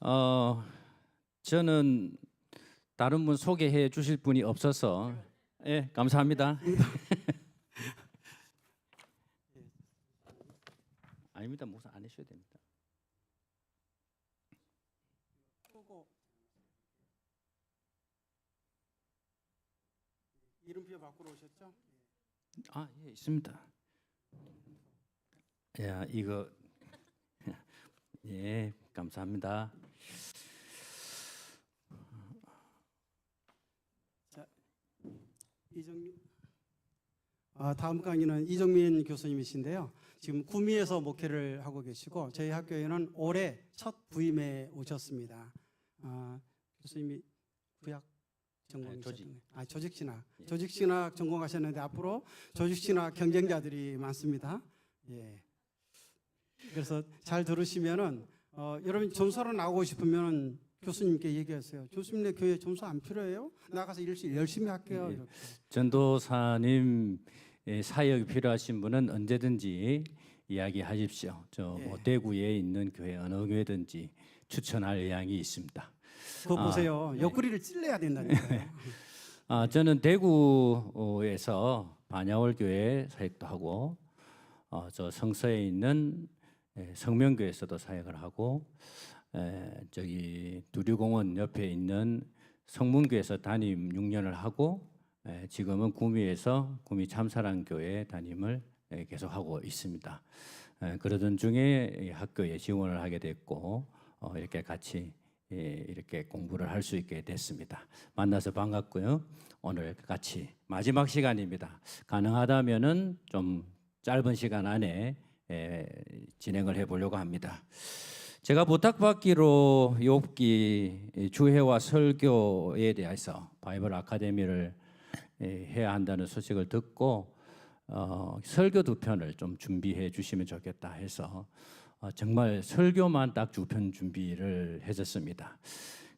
어, 저는 다른 분 소개해 주실 분이 없어서 예, 감사합니다. 아닙니다. 목사 안 하셔도 됩니다. 이름표 바꾸러 오셨죠? 아, 예, 있습니다. 야, 이거 예, 감사합니다. 자, 이정민. 다음 강의는 이정민 교수님이신데요. 지금 구미에서 목회를 하고 계시고 저희 학교에는 올해 첫 부임에 오셨습니다. 교수님이 구약 전공이셨던 조직신학 전공하셨는데 앞으로 조직신학 경쟁자들이 많습니다. 예. 그래서 잘 들으시면은 여러분 점수로 나오고 싶으면 교수님께 얘기하세요. 교수님 내 교회 점수 안 필요해요? 나가서 열심히 할게요. 이렇게. 전도사님 사역이 필요하신 분은 언제든지 이야기하십시오. 뭐 대구에 있는 교회 어느 교회든지 추천할 의향이 있습니다. 그거 보세요. 옆구리를 찔러야 된다니까요. 저는 대구에서 반야월 교회 사역도 하고 저 성서에 있는 성명교에서도 사역을 하고 저기 두류공원 옆에 있는 성문교에서 담임 6년을 하고 지금은 구미에서 구미 참사랑교회 담임을 계속하고 있습니다. 그러던 중에 학교에 지원을 하게 됐고 이렇게 같이 이렇게 공부를 할 수 있게 됐습니다. 만나서 반갑고요. 오늘 같이 마지막 시간입니다. 가능하다면은 좀 짧은 시간 안에 진행을 해보려고 합니다. 제가 부탁받기로 욥기 주해와 설교에 대해서 바이블 아카데미를 해야 한다는 소식을 듣고 설교 2편을 좀 준비해 주시면 좋겠다 해서 정말 설교만 딱 2편 준비를 해줬습니다.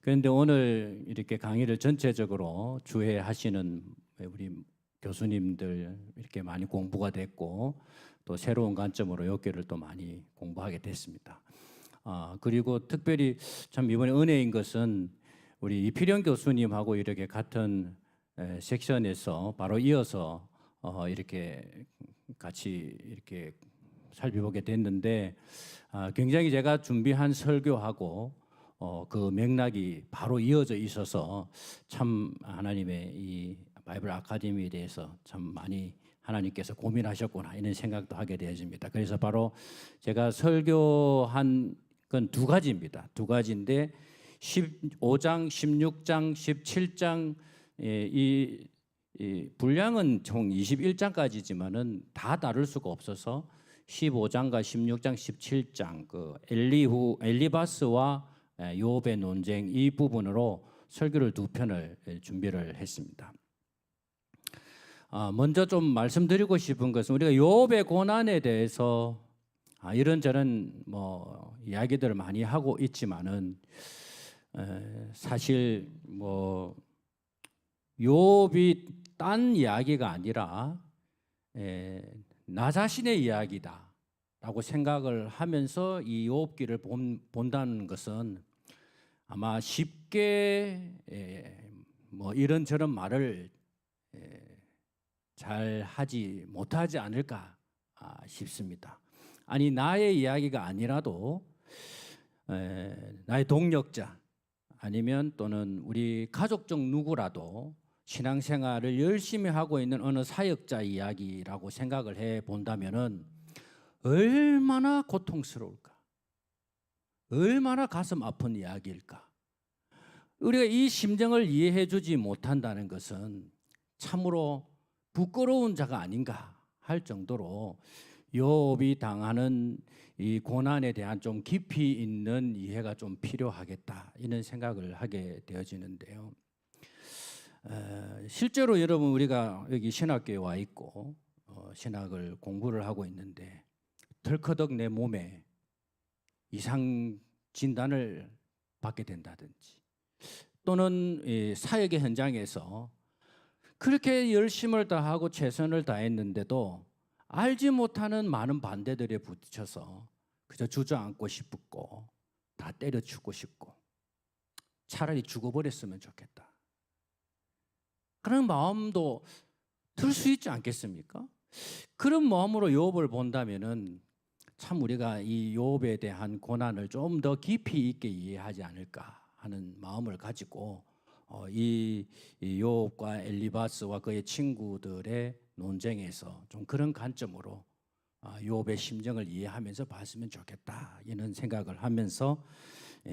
그런데 오늘 이렇게 강의를 전체적으로 주해하시는 우리 교수님들 이렇게 많이 공부가 됐고 또 새로운 관점으로 욥기를 또 많이 공부하게 됐습니다. 그리고 특별히 참 이번에 은혜인 것은 우리 이필영 교수님하고 이렇게 같은 섹션에서 바로 이어서 이렇게 같이 이렇게 살펴보게 됐는데 굉장히 제가 준비한 설교하고 그 맥락이 바로 이어져 있어서 참 하나님의 이 바이블 아카데미에 대해서 참 많이 하나님께서 고민하셨구나 이런 생각도 하게 되어집니다. 그래서 바로 제가 설교한 건 2가지입니다. 2가지인데 15장, 16장, 17장 이 분량은 총 21장까지지만은 다 다룰 수가 없어서 15장과 16장, 17장 그 엘리바스와 욥의 논쟁 이 부분으로 설교를 2편을 준비를 했습니다. 먼저 좀 말씀드리고 싶은 것은 우리가 욥의 고난에 대해서 이런저런 뭐 이야기들을 많이 하고 있지만은 사실 뭐 욥이 딴 이야기가 아니라 나 자신의 이야기다라고 생각을 하면서 이 욥기를 본다는 것은 아마 쉽게 뭐 이런저런 말을 잘 하지 못하지 않을까 싶습니다. 아니 나의 이야기가 아니라도 나의 동력자 아니면 또는 우리 가족적 누구라도 신앙생활을 열심히 하고 있는 어느 사역자 이야기라고 생각을 해 본다면은 얼마나 고통스러울까, 얼마나 가슴 아픈 이야기일까. 우리가 이 심정을 이해해 주지 못한다는 것은 참으로 부끄러운 자가 아닌가 할 정도로 욥이 당하는 이 고난에 대한 좀 깊이 있는 이해가 좀 필요하겠다 이런 생각을 하게 되어지는데요. 실제로 여러분 우리가 여기 신학교에 와 있고 신학을 공부를 하고 있는데 덜커덕 내 몸에 이상 진단을 받게 된다든지 또는 사역의 현장에서 그렇게 열심을 다하고 최선을 다했는데도 알지 못하는 많은 반대들에 부딪혀서 그저 주저앉고 싶고 다 때려치고 싶고 차라리 죽어버렸으면 좋겠다. 그런 마음도 들 수 있지 않겠습니까? 그런 마음으로 욥을 본다면은 참 우리가 이 욥에 대한 고난을 좀 더 깊이 있게 이해하지 않을까 하는 마음을 가지고 이 욥과 엘리바스와 그의 친구들의 논쟁에서 좀 그런 관점으로 욥의 심정을 이해하면서 봤으면 좋겠다 이런 생각을 하면서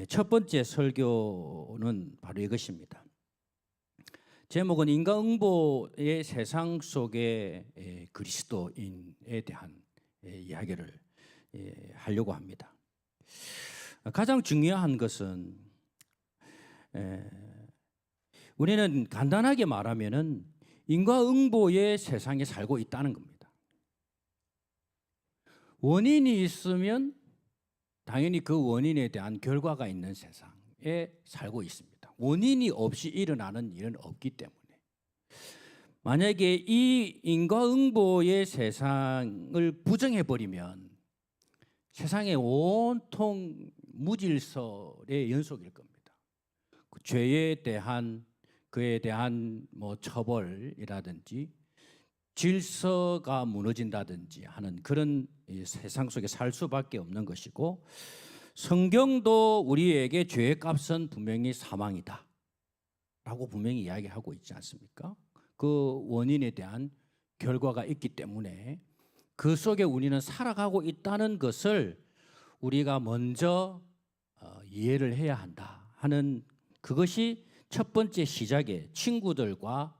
첫 번째 설교는 바로 이것입니다. 제목은 인과응보의 세상 속의 그리스도인에 대한 이야기를 하려고 합니다. 가장 중요한 것은 우리는 간단하게 말하면은 인과응보의 세상에 살고 있다는 겁니다. 원인이 있으면 당연히 그 원인에 대한 결과가 있는 세상에 살고 있습니다. 원인이 없이 일어나는 일은 없기 때문에 만약에 이 인과응보의 세상을 부정해버리면 세상에 온통 무질서의 연속일 겁니다. 그 죄에 대한 그에 대한 뭐 처벌이라든지 질서가 무너진다든지 하는 그런 세상 속에 살 수밖에 없는 것이고 성경도 우리에게 죄의 값은 분명히 사망이다 라고 분명히 이야기하고 있지 않습니까? 그 원인에 대한 결과가 있기 때문에 그 속에 우리는 살아가고 있다는 것을 우리가 먼저 이해를 해야 한다 하는 그것이 첫 번째 시작에 친구들과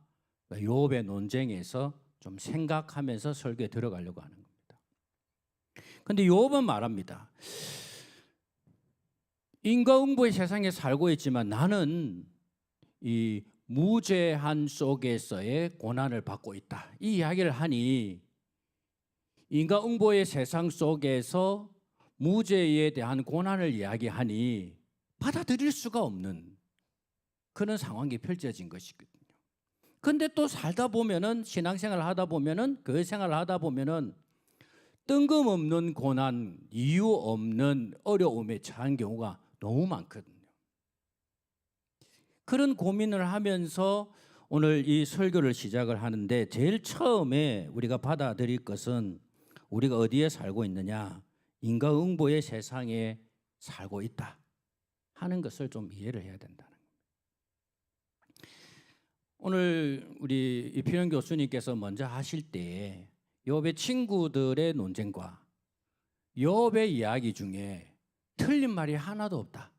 욥의 논쟁에서 좀 생각하면서 설교에 들어가려고 하는 겁니다. 그런데 욥은 말합니다. 인과응보의 세상에 살고 있지만 나는 이 무죄한 속에서의 고난을 받고 있다. 이 이야기를 하니 인과응보의 세상 속에서 무죄에 대한 고난을 이야기하니 받아들일 수가 없는 그런 상황이 펼쳐진 것이거든요. 근데 또 살다 보면은 신앙생활을 하다 보면은 교회 생활을 하다 보면은 뜬금없는 고난, 이유 없는 어려움에 처한 경우가 너무 많거든요. 그런 고민을 하면서 오늘 이 설교를 시작을 하는데 제일 처음에 우리가 받아들일 것은 우리가 어디에 살고 있느냐, 인과응보의 세상에 살고 있다 하는 것을 좀 이해를 해야 된다는 겁니다. 오늘 우리 이필영 교수님께서 먼저 하실 때에 욥의 친구들의 논쟁과 욥의 이야기 중에 틀린 말이 하나도 없다.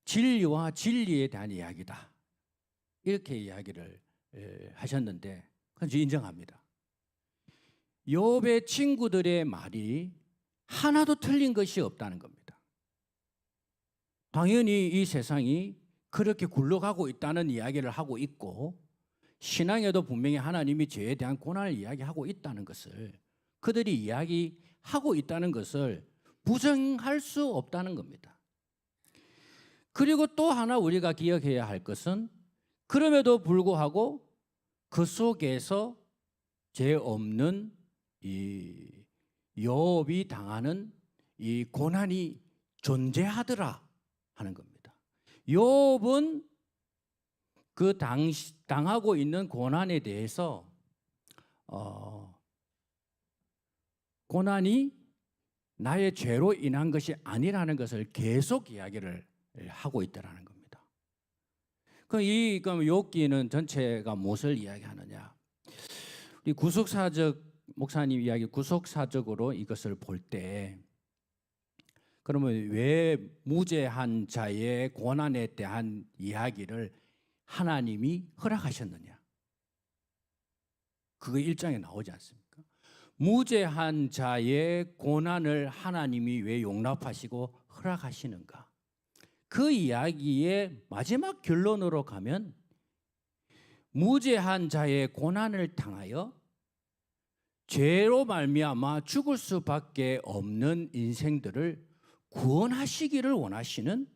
진리와 진리에 대한 이야기다. 이렇게 이야기를 하셨는데 그건 인정합니다. 욥의 친구들의 말이 하나도 틀린 것이 없다는 겁니다. 당연히 이 세상이 그렇게 굴러가고 있다는 이야기를 하고 있고 신앙에도 분명히 하나님이 죄에 대한 고난을 이야기하고 있다는 것을 그들이 이야기하고 있다는 것을 부정할 수 없다는 겁니다. 그리고 또 하나 우리가 기억해야 할 것은 그럼에도 불구하고 그 속에서 죄 없는 이 욥이 당하는 이 고난이 존재하더라 하는 겁니다. 욥은 그 당하고 있는 고난에 대해서 고난이 나의 죄로 인한 것이 아니라는 것을 계속 이야기를 하고 있다라는 겁니다. 그럼 욥기는 전체가 무엇을 이야기하느냐? 우리 구속사적 목사님 이야기 구속사적으로 이것을 볼 때 그러면 왜 무죄한 자의 고난에 대한 이야기를 하나님이 허락하셨느냐? 그거 1장에 나오지 않습니까? 무죄한 자의 고난을 하나님이 왜 용납하시고 허락하시는가? 그 이야기의 마지막 결론으로 가면 무죄한 자의 고난을 당하여 죄로 말미암아 죽을 수밖에 없는 인생들을 구원하시기를 원하시는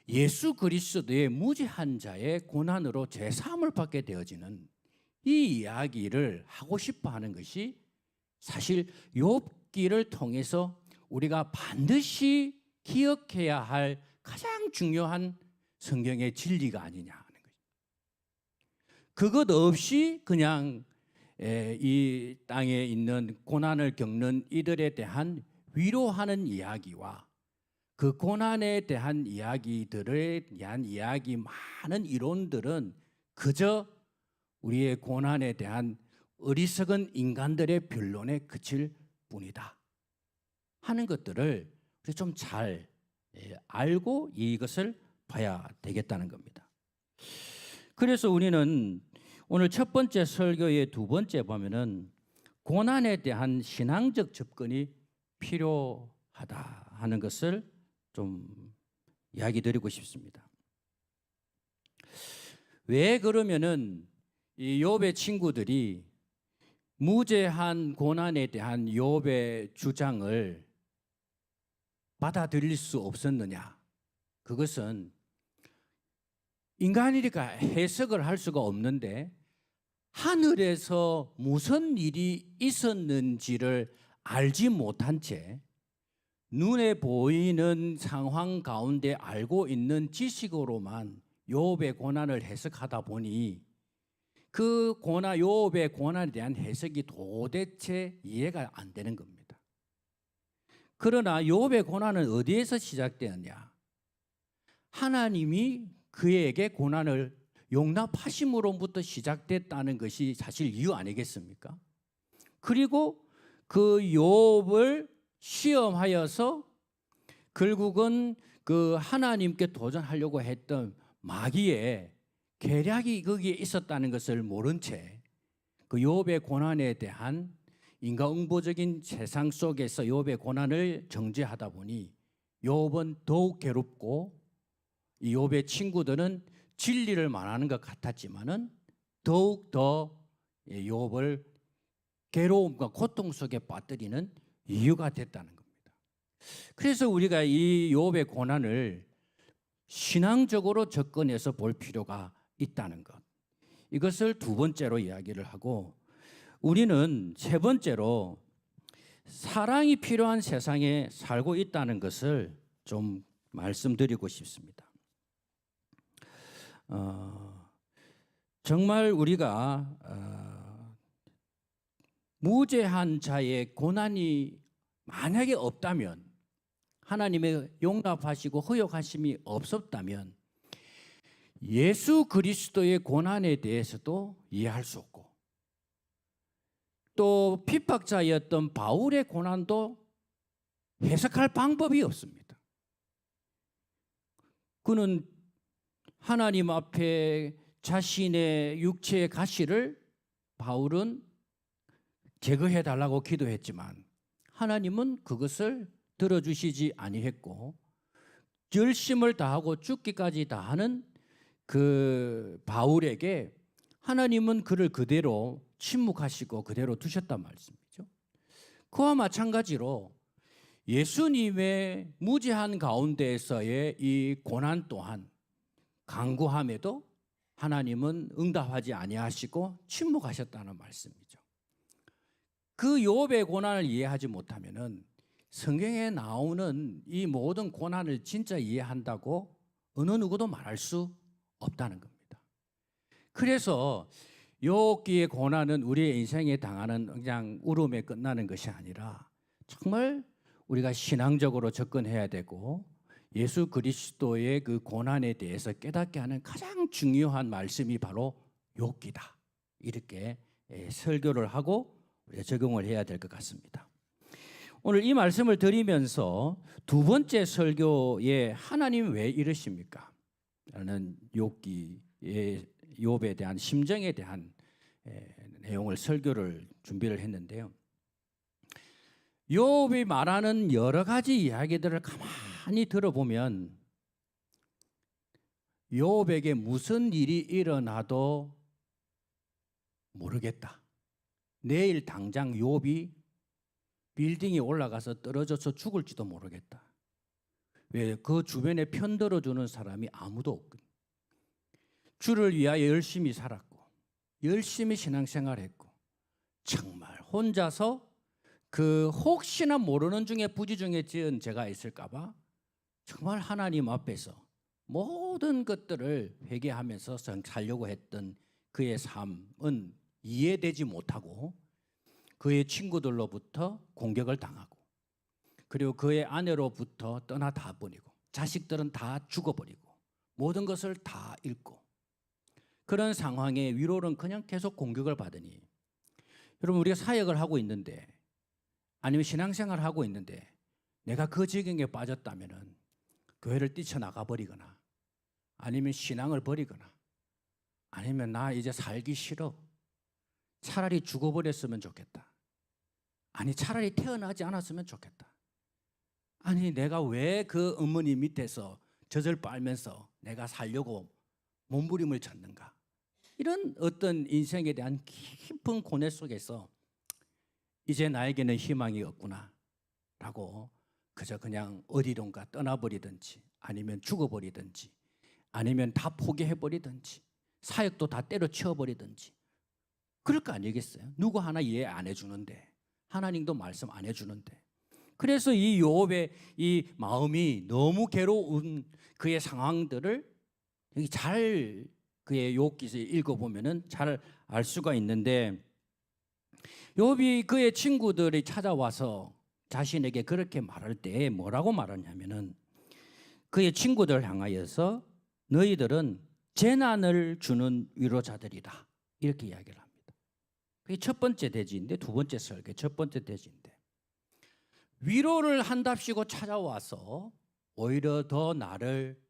예수 그리스도의 무죄한 자의 고난으로 제사함을 받게 되어지는 이 이야기를 하고 싶어 하는 것이 사실 욥기를 통해서 우리가 반드시 기억해야 할 가장 중요한 성경의 진리가 아니냐 하는 거죠. 그것 없이 그냥 이 땅에 있는 고난을 겪는 이들에 대한 위로하는 이야기와 그 고난에 대한 이야기들에 대한 이야기 많은 이론들은 그저 우리의 고난에 대한 어리석은 인간들의 변론에 그칠 뿐이다 하는 것들을 우리 좀 잘 알고 이것을 봐야 되겠다는 겁니다. 그래서 우리는 오늘 첫 번째 설교의 두 번째 보면은 고난에 대한 신앙적 접근이 필요하다 하는 것을 좀 이야기 드리고 싶습니다. 왜 그러면은 이 욥의 친구들이 무제한 고난에 대한 욥의 주장을 받아들일 수 없었느냐? 그것은 인간이니까 해석을 할 수가 없는데 하늘에서 무슨 일이 있었는지를 알지 못한 채 눈에 보이는 상황 가운데 알고 있는 지식으로만 욥의 고난을 해석하다 보니 그 고난, 욥의 고난에 대한 해석이 도대체 이해가 안 되는 겁니다. 그러나 욥의 고난은 어디에서 시작되었냐? 하나님이 그에게 고난을 용납하심으로부터 시작됐다는 것이 사실 이유 아니겠습니까? 그리고 그 욥을 시험하여서 결국은 그 하나님께 도전하려고 했던 마귀의 계략이 거기에 있었다는 것을 모른 채 그 욥의 고난에 대한 인과응보적인 세상 속에서 욥의 고난을 정죄하다 보니 욥은 더욱 괴롭고 이 욥의 친구들은 진리를 말하는 것 같았지만은 더욱 더 욥을 괴로움과 고통 속에 빠뜨리는 이유가 됐다는 겁니다. 그래서 우리가 이 욥의 고난을 신앙적으로 접근해서 볼 필요가 있다는 것. 이것을 두 번째로 이야기를 하고 우리는 세 번째로 사랑이 필요한 세상에 살고 있다는 것을 좀 말씀드리고 싶습니다. 정말 우리가 무죄한 자의 고난이 만약에 없다면 하나님의 용납하시고 허용하심이 없었다면 예수 그리스도의 고난에 대해서도 이해할 수 없고 또 핍박자였던 바울의 고난도 해석할 방법이 없습니다. 그는 하나님 앞에 자신의 육체의 가시를 바울은 제거해 달라고 기도했지만 하나님은 그것을 들어주시지 아니했고 열심을 다하고 죽기까지 다하는 그 바울에게 하나님은 그를 그대로 침묵하시고 그대로 두셨단 말씀이죠. 그와 마찬가지로 예수님의 무죄한 가운데에서의 이 고난 또한 간구함에도 하나님은 응답하지 아니하시고 침묵하셨다는 말씀이죠. 그 욥의 고난을 이해하지 못하면은 성경에 나오는 이 모든 고난을 진짜 이해한다고 어느 누구도 말할 수 없다는 겁니다. 그래서 욥기의 고난은 우리의 인생에 당하는 그냥 울음에 끝나는 것이 아니라 정말 우리가 신앙적으로 접근해야 되고 예수 그리스도의 그 고난에 대해서 깨닫게 하는 가장 중요한 말씀이 바로 욥기다. 이렇게 설교를 하고 우리가 적용을 해야 될 것 같습니다. 오늘 이 말씀을 드리면서 두 번째 설교에 하나님 왜 이러십니까? 라는 욥에 대한 심정에 대한 내용을 설교를 준비를 했는데요. 욥이 말하는 여러 가지 이야기들을 가만히 들어보면 욥에게 무슨 일이 일어나도 모르겠다. 내일 당장 욥이 빌딩에 올라가서 떨어져서 죽을지도 모르겠다. 왜? 그 주변에 편들어주는 사람이 아무도 없거든. 주를 위하여 열심히 살았고 열심히 신앙생활했고 정말 혼자서 그 혹시나 모르는 중에 부지 중에 지은 죄가 있을까 봐 정말 하나님 앞에서 모든 것들을 회개하면서 살려고 했던 그의 삶은 이해되지 못하고 그의 친구들로부터 공격을 당하고 그리고 그의 아내로부터 떠나 다 버리고 자식들은 다 죽어버리고 모든 것을 다 잃고 그런 상황에 위로는 그냥 계속 공격을 받으니 여러분 우리가 사역을 하고 있는데 아니면 신앙생활을 하고 있는데 내가 그 지경에 빠졌다면은 교회를 뛰쳐나가 버리거나 아니면 신앙을 버리거나 아니면 나 이제 살기 싫어. 차라리 죽어버렸으면 좋겠다. 아니 차라리 태어나지 않았으면 좋겠다. 아니 내가 왜 그 어머니 밑에서 젖을 빨면서 내가 살려고 몸부림을 쳤는가. 이런 어떤 인생에 대한 깊은 고뇌 속에서 이제 나에게는 희망이 없구나 라고 그저 그냥 어디론가 떠나버리든지 아니면 죽어버리든지 아니면 다 포기해버리든지 사역도 다 때려치워버리든지 그럴 거 아니겠어요? 누구 하나 이해 안 해주는데 하나님도 말씀 안 해주는데 그래서 이 욥의 이 마음이 너무 괴로운 그의 상황들을 여기 잘 그의 욥기서 읽어보면은 잘 알 수가 있는데 욥이 그의 친구들이 찾아와서 자신에게 그렇게 말할 때 뭐라고 말하냐면은 그의 친구들 향하여서 너희들은 재난을 주는 위로자들이다 이렇게 이야기를 합니다. 그게 첫 번째 대지인데 두 번째 설교 첫 번째 대지인데 위로를 한답시고 찾아와서 오히려 더 나를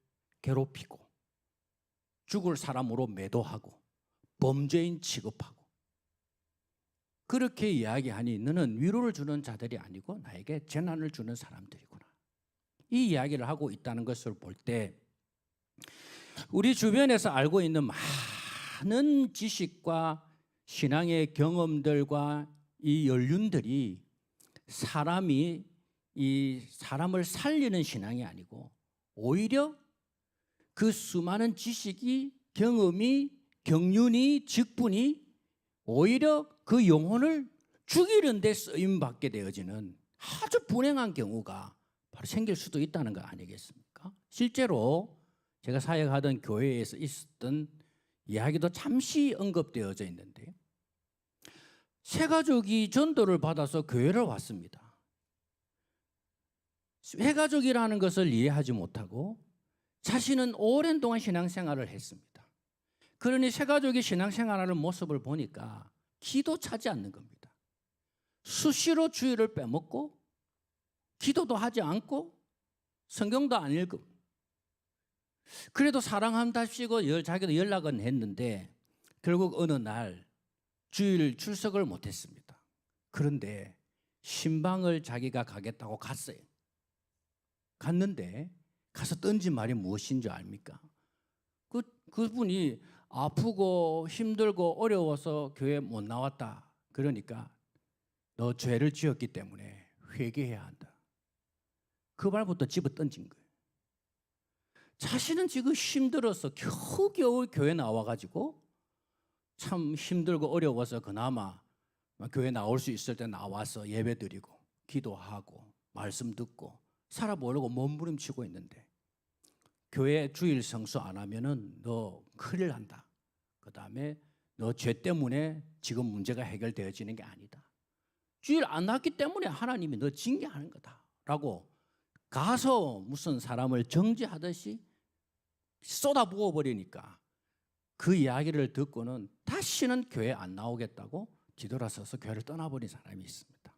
괴롭히고 죽을 사람으로 매도하고 범죄인 취급하고 그렇게 이야기하니 너는 위로를 주는 자들이 아니고 나에게 재난을 주는 사람들이구나. 이 이야기를 하고 있다는 것을 볼 때 우리 주변에서 알고 있는 많은 지식과 신앙의 경험들과 이 연륜들이 사람이 이 사람을 살리는 신앙이 아니고 오히려 그 수많은 지식이 경험이 경륜이 직분이 오히려 그 영혼을 죽이는 데 쓰임받게 되어지는 아주 불행한 경우가 바로 생길 수도 있다는 거 아니겠습니까? 실제로 제가 사역하던 교회에서 있었던 이야기도 잠시 언급되어져 있는데 세 가족이 전도를 받아서 교회를 왔습니다. 세 가족이라는 것을 이해하지 못하고 자신은 오랜 동안 신앙생활을 했습니다. 그러니 세 가족이 신앙생활하는 모습을 보니까 기도 차지 않는 겁니다. 수시로 주일을 빼먹고 기도도 하지 않고 성경도 안 읽고 그래도 사랑한답시고 자기도 연락은 했는데 결국 어느 날 주일 출석을 못했습니다. 그런데 신방을 자기가 가겠다고 갔어요. 갔는데 가서 던진 말이 무엇인 줄 압니까? 그분이 아프고 힘들고 어려워서 교회 못 나왔다. 그러니까 너 죄를 지었기 때문에 회개해야 한다. 그 말부터 집어 던진 거예요. 자신은 지금 힘들어서 겨우겨우 교회 나와가지고 참 힘들고 어려워서 그나마 교회 나올 수 있을 때 나와서 예배 드리고 기도하고 말씀 듣고 살아보려고 몸부림치고 있는데 교회 주일 성수 안 하면은 너 큰일 난다. 그 다음에 너 죄 때문에 지금 문제가 해결되어지는 게 아니다. 주일 안 났기 때문에 하나님이 너 징계하는 거다라고 가서 무슨 사람을 정죄하듯이 쏟아부어 버리니까 그 이야기를 듣고는 다시는 교회 안 나오겠다고 뒤돌아서서 교회를 떠나버린 사람이 있습니다.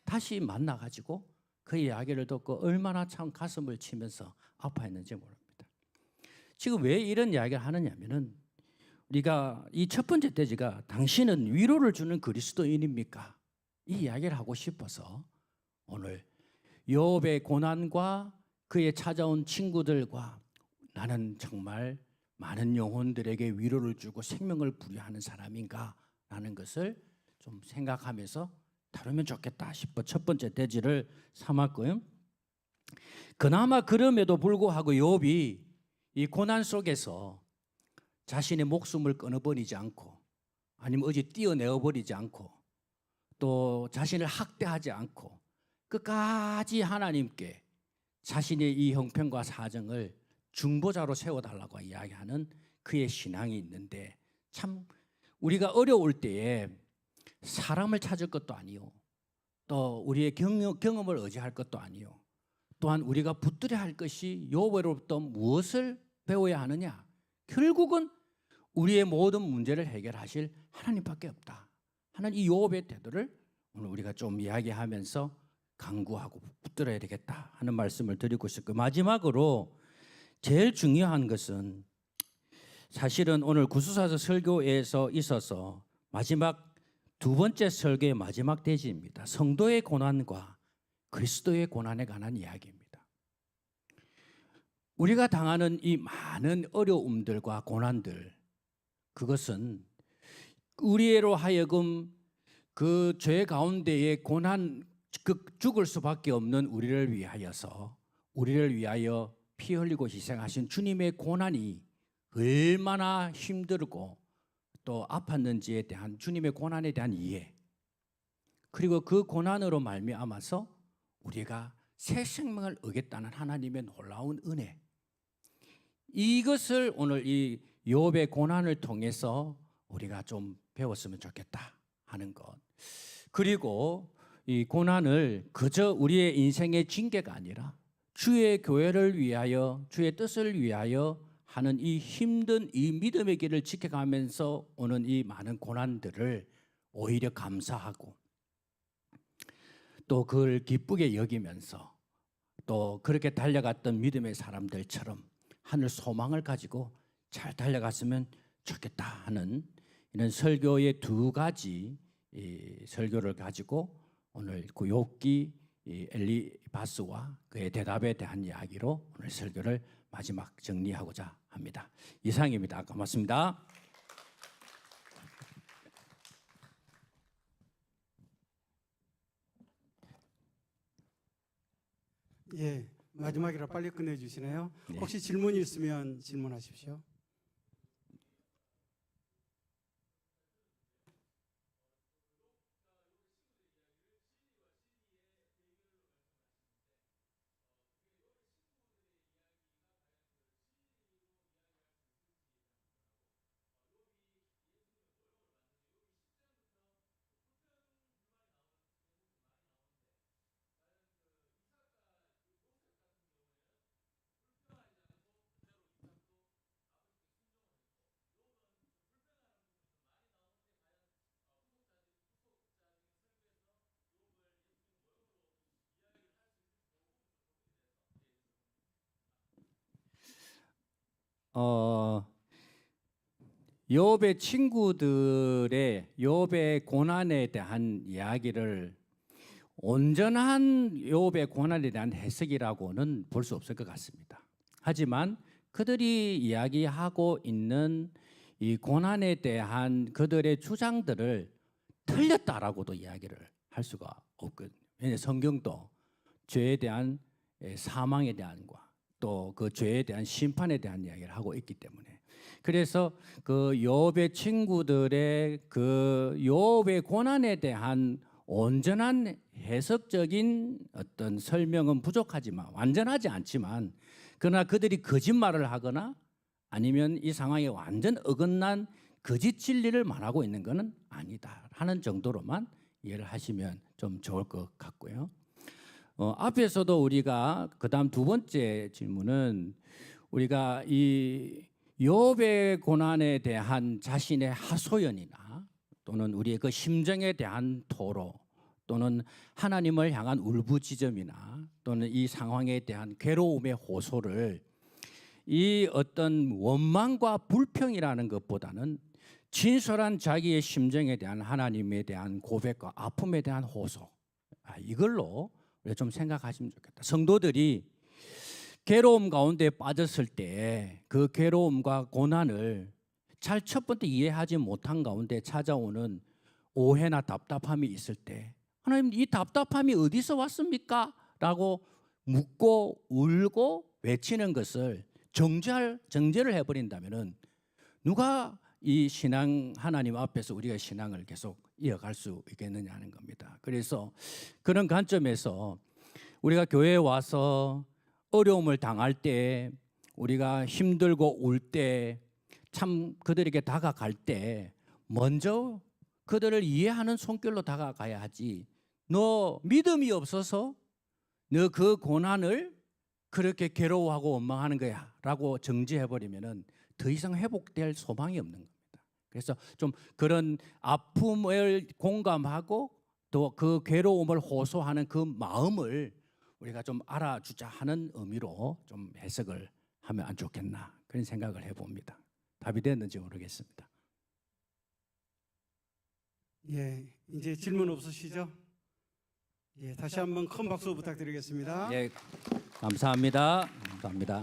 다시 만나가지고 그 이야기를 듣고 얼마나 참 가슴을 치면서 아파했는지 모릅니다. 지금 왜 이런 이야기를 하느냐면은 우리가 이 첫 번째 대지가 당신은 위로를 주는 그리스도인입니까? 이 이야기를 하고 싶어서 오늘 욥의 고난과 그의 찾아온 친구들과 나는 정말 많은 영혼들에게 위로를 주고 생명을 부여하는 사람인가 라는 것을 좀 생각하면서 다루면 좋겠다 싶어 첫 번째 대지를 삼았고요. 그나마 그럼에도 불구하고 욥이 이 고난 속에서 자신의 목숨을 끊어버리지 않고 아니면 어디 띄어내어버리지 않고 또 자신을 학대하지 않고 끝까지 하나님께 자신의 이 형편과 사정을 중보자로 세워달라고 이야기하는 그의 신앙이 있는데, 참 우리가 어려울 때에 사람을 찾을 것도 아니요, 또 우리의 경험을 의지할 것도 아니요, 또한 우리가 붙들어야 할 것이 욥으로부터 무엇을 배워야 하느냐, 결국은 우리의 모든 문제를 해결하실 하나님밖에 없다 하는 이 욥의 태도를 오늘 우리가 좀 이야기하면서 강구하고 붙들어야 되겠다 하는 말씀을 드리고 싶고, 마지막으로 제일 중요한 것은 사실은 오늘 구수사서 설교에서 있어서 마지막 두 번째 설교의 마지막 대지입니다. 성도의 고난과 그리스도의 고난에 관한 이야기입니다. 우리가 당하는 이 많은 어려움들과 고난들, 그것은 우리로 하여금 그 죄 가운데의 고난, 죽을 수밖에 없는 우리를 위하여 피 흘리고 희생하신 주님의 고난이 얼마나 힘들고 또 아팠는지에 대한 주님의 고난에 대한 이해, 그리고 그 고난으로 말미암아서 우리가 새 생명을 얻겠다는 하나님의 놀라운 은혜, 이것을 오늘 이 욥의 고난을 통해서 우리가 좀 배웠으면 좋겠다 하는 것. 그리고 이 고난을 그저 우리의 인생의 징계가 아니라 주의 교회를 위하여, 주의 뜻을 위하여 하는 이 힘든 이 믿음의 길을 지켜가면서 오는 이 많은 고난들을 오히려 감사하고 또 그걸 기쁘게 여기면서 또 그렇게 달려갔던 믿음의 사람들처럼 하늘 소망을 가지고 잘 달려갔으면 좋겠다 하는 이런 설교의 두 가지 설교를 가지고 오늘 그 욥기 엘리바스와 그의 대답에 대한 이야기로 오늘 설교를 마지막 정리하고자 합니다. 이상입니다. 고맙습니다. 예, 마지막이라 빨리 끝내주시네요. 네. 혹시 질문이 있으면 질문하십시오. 욥의 친구들의 욥의 고난에 대한 이야기를 온전한 욥의 고난에 대한 해석이라고는 볼 수 없을 것 같습니다. 하지만 그들이 이야기하고 있는 이 고난에 대한 그들의 주장들을 틀렸다라고도 이야기를 할 수가 없거든요. 왜냐하면 성경도 죄에 대한 사망에 대한과 또 그 죄에 대한 심판에 대한 이야기를 하고 있기 때문에, 그래서 그 욥의 친구들의 그 욥의 고난에 대한 온전한 해석적인 어떤 설명은 부족하지만, 완전하지 않지만, 그러나 그들이 거짓말을 하거나 아니면 이 상황에 완전 어긋난 거짓 진리를 말하고 있는 것은 아니다 하는 정도로만 이해를 하시면 좀 좋을 것 같고요. 앞에서도 우리가 그다음 두 번째 질문은 우리가 이 욥의 고난에 대한 자신의 하소연이나 또는 우리의 그 심정에 대한 토로 또는 하나님을 향한 울부짖음이나 또는 이 상황에 대한 괴로움의 호소를 이 어떤 원망과 불평이라는 것보다는 진솔한 자기의 심정에 대한 하나님에 대한 고백과 아픔에 대한 호소, 이걸로 우리가 좀 생각하시면 좋겠다. 성도들이 괴로움 가운데 빠졌을 때 그 괴로움과 고난을 잘 첫 번째 이해하지 못한 가운데 찾아오는 오해나 답답함이 있을 때, 하나님 이 답답함이 어디서 왔습니까? 라고 묻고 울고 외치는 것을 정죄를 해버린다면은 누가 이 신앙 하나님 앞에서 우리가 신앙을 계속 이어갈 수 있겠느냐 하는 겁니다. 그래서 그런 관점에서 우리가 교회에 와서 어려움을 당할 때, 우리가 힘들고 울 때, 참 그들에게 다가갈 때 먼저 그들을 이해하는 손길로 다가가야 하지. 너 믿음이 없어서 너 그 고난을 그렇게 괴로워하고 원망하는 거야 라고 정지해버리면은 더 이상 회복될 소망이 없는 겁니다. 그래서 좀 그런 아픔을 공감하고 또 그 괴로움을 호소하는 그 마음을 우리가 좀 알아주자 하는 의미로 좀 해석을 하면 안 좋겠나 그런 생각을 해봅니다. 답이 됐는지 모르겠습니다. 예, 이제 질문 없으시죠? 예, 다시 한번 큰 박수 부탁드리겠습니다. 예, 감사합니다. 감사합니다.